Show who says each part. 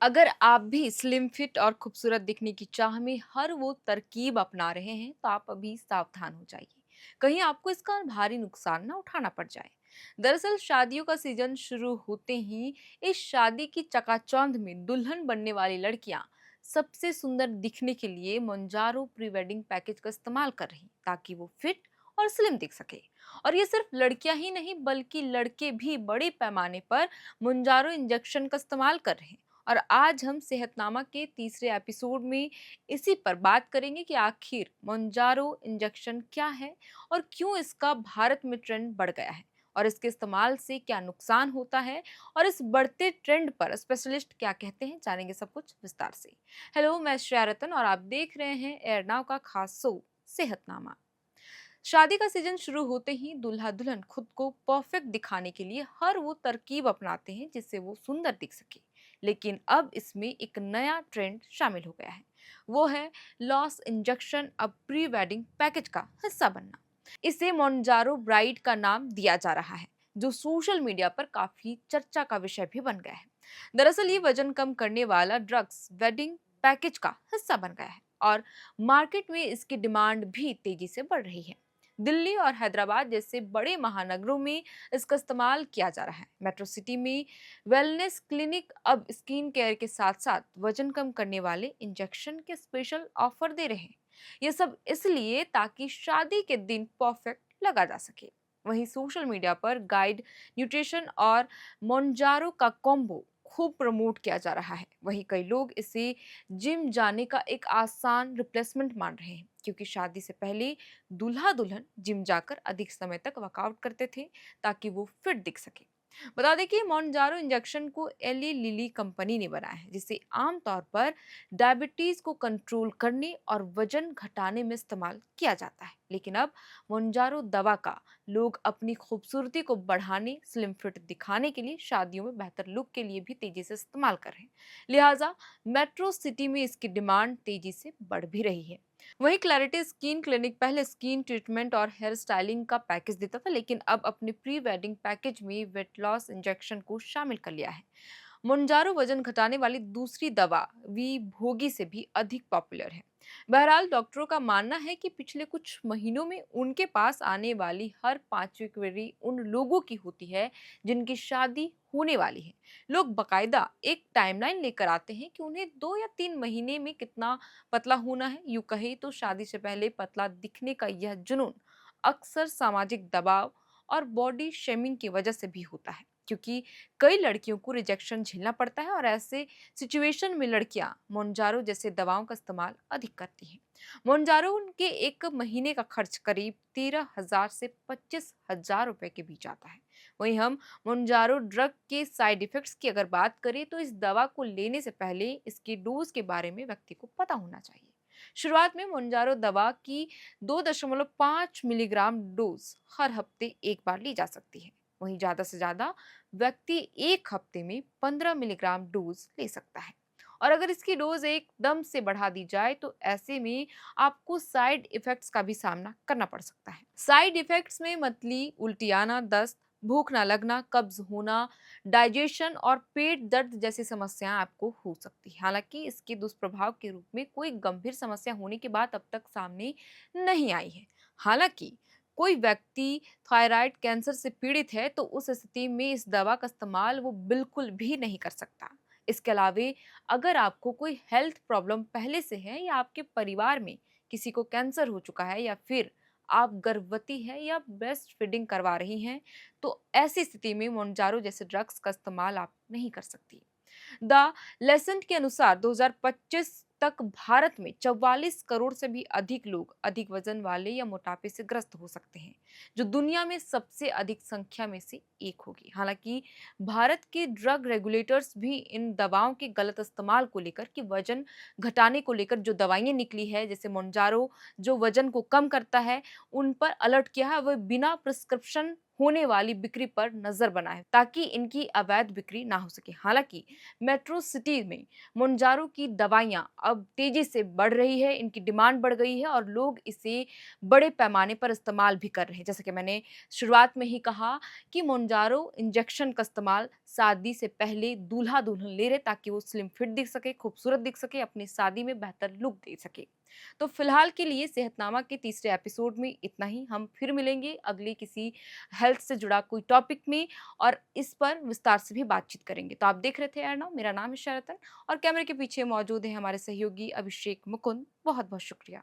Speaker 1: अगर आप भी स्लिम फिट और खूबसूरत दिखने की चाह में हर वो तरकीब अपना रहे हैं तो आप अभी सावधान हो जाइए। कहीं आपको इसका भारी नुकसान ना उठाना पड़ जाए। दरअसल शादियों का सीजन शुरू होते ही इस शादी की चकाचौंध में दुल्हन बनने वाली लड़कियां सबसे सुंदर दिखने के लिए मोंजारो प्री वेडिंग पैकेज का इस्तेमाल कर रही ताकि वो फिट और स्लिम दिख सके। और ये सिर्फ लड़कियां ही नहीं बल्कि लड़के भी बड़े पैमाने पर मोंजारो इंजेक्शन का इस्तेमाल कर रहे हैं। और आज हम सेहतनामा के तीसरे एपिसोड में इसी पर बात करेंगे कि आखिर मोंजारो इंजेक्शन क्या है और क्यों इसका भारत में ट्रेंड बढ़ गया है और इसके इस्तेमाल से क्या नुकसान होता है और इस बढ़ते ट्रेंड पर स्पेशलिस्ट क्या कहते हैं, जानेंगे सब कुछ विस्तार से। हेलो, मैं श्रेया रतन और आप देख रहे हैं एयरनाव का खास शो सेहतनामा। शादी का सीजन शुरू होते ही दूल्हा दुल्हन खुद को परफेक्ट दिखाने के लिए हर वो तरकीब अपनाते हैं जिससे वो सुंदर दिख सके। लेकिन अब इसमें एक नया ट्रेंड शामिल हो गया है। वो है लॉस इंजेक्शन, अब प्री वेडिंग पैकेज का हिस्सा बनना। इसे मोन्जारो ब्राइड का नाम दिया जा रहा है, जो सोशल मीडिया पर काफी चर्चा का विषय भी बन गया है। दरअसल ये वजन कम करने वाला ड्रग्स वेडिंग पैकेज का हिस्सा बन गया है और मार्केट में इसकी डिमांड भी तेजी से बढ़ रही है। दिल्ली और हैदराबाद जैसे बड़े महानगरों में इसका इस्तेमाल किया जा रहा है। मेट्रो सिटी में वेलनेस क्लिनिक अब स्किन केयर के साथ साथ वजन कम करने वाले इंजेक्शन के स्पेशल ऑफर दे रहे हैं। ये सब इसलिए ताकि शादी के दिन परफेक्ट लगा जा सके। वहीं सोशल मीडिया पर गाइड न्यूट्रिशन और मोंजारो का कॉम्बो खूब प्रमोट किया जा रहा है। वहीं कई लोग इसे जिम जाने का एक आसान रिप्लेसमेंट मान रहे हैं, क्योंकि शादी से पहले दूल्हा दुल्हन जिम जाकर अधिक समय तक वर्कआउट करते थे ताकि वो फिट दिख सके। बता दें कि मोन्जारो इंजेक्शन को एली लिली कंपनी ने बनाया है, जिसे आमतौर पर डायबिटीज को कंट्रोल करने और वजन घटाने में इस्तेमाल किया जाता है। लेकिन अब मोन्जारो दवा का लोग अपनी खूबसूरती को बढ़ाने, स्लिम फिट दिखाने के लिए, शादियों में बेहतर लुक के लिए भी तेजी से इस्तेमाल कर रहे हैं। लिहाजा मेट्रो सिटी में इसकी डिमांड तेजी से बढ़ भी रही है। वहीं क्लैरिटी स्किन क्लिनिक पहले स्किन ट्रीटमेंट और हेयर स्टाइलिंग का पैकेज देता था, लेकिन अब अपने प्री वेडिंग पैकेज में वेट लॉस इंजेक्शन को शामिल कर लिया है। मुंजारो वजन घटाने वाली दूसरी दवा वी भोगी से भी अधिक पॉपुलर है। बहरहाल डॉक्टरों का मानना है कि पिछले कुछ महीनों में उनके पास आने वाली हर पांचवी क्वेरी उन लोगों की होती है जिनकी शादी होने वाली है। लोग बकायदा एक टाइमलाइन लेकर आते हैं कि उन्हें 2 या 3 महीने में कितना पतला होना है। यूं कहे तो शादी से पहले पतला दिखने का यह जुनून अक्सर सामाजिक दबाव और बॉडी शेमिंग की वजह से भी होता है, क्योंकि कई लड़कियों को रिजेक्शन झेलना पड़ता है और ऐसे सिचुएशन में लड़कियां मोन्जारो जैसे दवाओं का इस्तेमाल अधिक करती हैं। मोन्जारो उनके एक महीने का खर्च करीब 13,000 से 25,000 रुपए के बीच आता है। वहीं हम मोन्जारो ड्रग के साइड इफेक्ट्स की अगर बात करें तो इस दवा को लेने से पहले इसकी डोज के बारे में व्यक्ति को पता होना चाहिए। शुरुआत में मोन्जारो दवा की 2.5 मिलीग्राम डोज हर हफ्ते एक बार ली जा सकती है। वहीं ज्यादा से ज्यादा व्यक्ति एक हफ्ते में 15 मिलीग्राम डोज ले सकता है। और अगर इसकी डोज एकदम से बढ़ा दी जाए तो ऐसे में आपको साइड इफेक्ट्स का भी सामना करना पड़ सकता है। साइड इफेक्ट्स में मतली, उल्टी आना, दस्त, भूख ना लगना, कब्ज होना, डाइजेशन और पेट दर्द जैसी समस्याएं आपको हो सकती है। हालांकि इसके दुष्प्रभाव के रूप में कोई गंभीर समस्या होने की बात अब तक सामने नहीं आई है। हालांकि कोई व्यक्ति थायराइड कैंसर से पीड़ित है तो उस स्थिति में इस दवा का इस्तेमाल वो बिल्कुल भी नहीं कर सकता। इसके अलावे अगर आपको कोई हेल्थ प्रॉब्लम पहले से है या आपके परिवार में किसी को कैंसर हो चुका है या फिर आप गर्भवती है या ब्रेस्ट फीडिंग करवा रही हैं, तो ऐसी स्थिति में मोन्जारो जैसे ड्रग्स का इस्तेमाल आप नहीं कर सकती। द लेसेंट के अनुसार 2025 तक भारत में 44 करोड़ से भी अधिक लोग अधिक वजन वाले या मोटापे से ग्रस्त हो सकते हैं, जो दुनिया में सबसे अधिक संख्या में से एक होगी। हालांकि भारत के ड्रग रेगुलेटर्स भी इन दवाओं के गलत इस्तेमाल को लेकर, कि वजन घटाने को लेकर जो दवाइयां निकली है जैसे मोन्जारो जो वजन को कम करता है, उन पर अलर्ट किया है। वह बिना प्रिस्क्रिप्शन होने वाली बिक्री पर नजर बनाए ताकि इनकी अवैध बिक्री ना हो सके। हालांकि मेट्रो सिटी में मुंजारो की दवाइयां अब तेजी से बढ़ रही है, इनकी डिमांड बढ़ गई है और लोग इसे बड़े पैमाने पर इस्तेमाल भी कर रहे हैं। जैसे कि मैंने शुरुआत में ही कहा कि मोंजारो इंजेक्शन का इस्तेमाल शादी से पहले दूल्हा दुल्हन ले रहे ताकि वो स्लिम फिट दिख सके, खूबसूरत दिख सके, अपनी शादी में बेहतर लुक दे सके। तो फिलहाल के लिए सेहतनामा के तीसरे एपिसोड में इतना ही। हम फिर मिलेंगे अगली किसी हेल्थ से जुड़ा कोई टॉपिक में और इस पर विस्तार से भी बातचीत करेंगे। तो आप देख रहे थे अर्नव, मेरा नाम है शरतन और कैमरे के पीछे मौजूद है हमारे सहयोगी अभिषेक मुकुंद। बहुत बहुत शुक्रिया।